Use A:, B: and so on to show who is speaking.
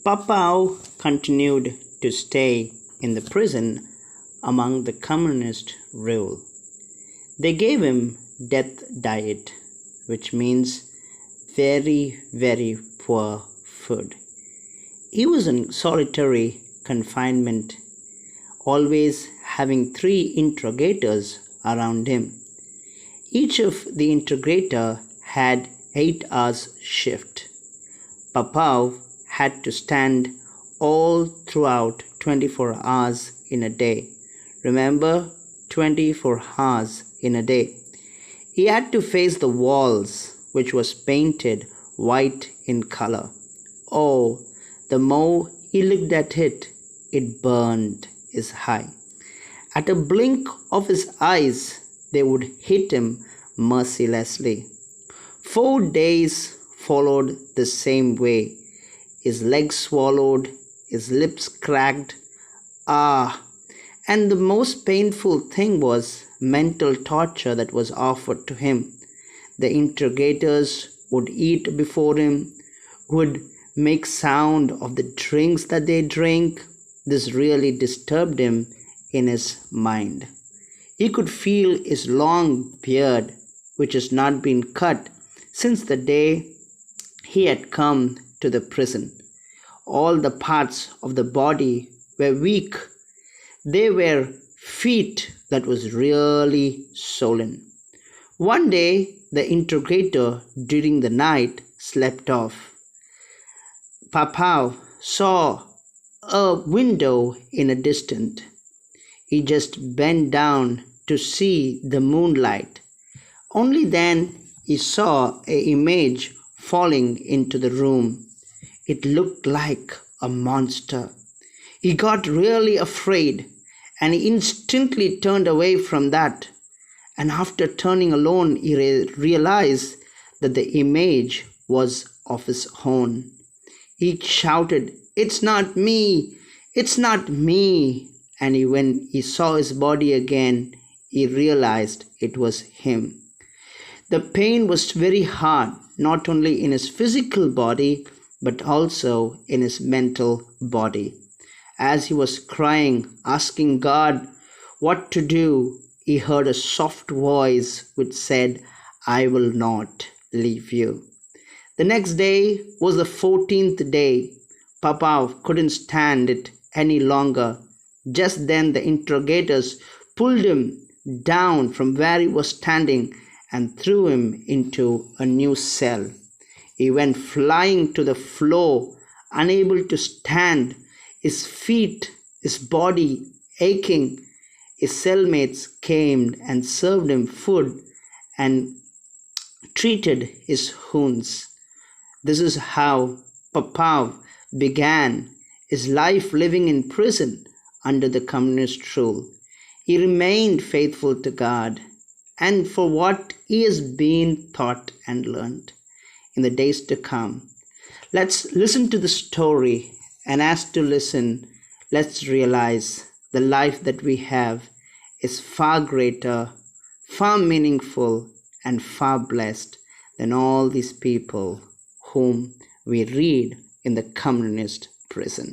A: Papao continued to stay in the prison among the communist rule. They gave him death diet, which means very, very poor food. He was in solitary confinement, always having 3 interrogators around him. Each of the interrogator had 8 hours shift. Papao had to stand all throughout 24 hours in a day. Remember, 24 hours in a day. He had to face the walls, which was painted white in color. Oh, the more he looked at it, it burned his eye. At a blink of his eyes, they would hit him mercilessly. 4 days followed the same way. His legs swallowed, his lips cracked. And the most painful thing was mental torture that was offered to him. The interrogators would eat before him, would make sound of the drinks that they drink. This really disturbed him in his mind. He could feel his long beard, which has not been cut since the day he had come to the prison. All the parts of the body were weak. They were feet that was really swollen. One day, the interrogator during the night slept off. Papao saw a window in a distance. He just bent down to see the moonlight. Only then he saw an image falling into the room. It looked like a monster. He got really afraid and he instantly turned away from that. And after turning alone, he realized that the image was of his own. He shouted, "It's not me! It's not me!" And when he saw his body again, he realized it was him. The pain was very hard, not only in his physical body, but also in his mental body. As he was crying, asking God what to do, he heard a soft voice which said, "I will not leave you." The next day was the 14th day. Papao couldn't stand it any longer. Just then the interrogators pulled him down from where he was standing and threw him into a new cell. He went flying to the floor, unable to stand, his feet, his body aching. His cellmates came and served him food and treated his wounds. This is how Papao began his life living in prison under the communist rule. He remained faithful to God and for what he has been taught and learned in the days to come. Let's listen to the story, and as to listen, let's realize the life that we have is far greater, far meaningful, and far blessed than all these people whom we read in the communist prison.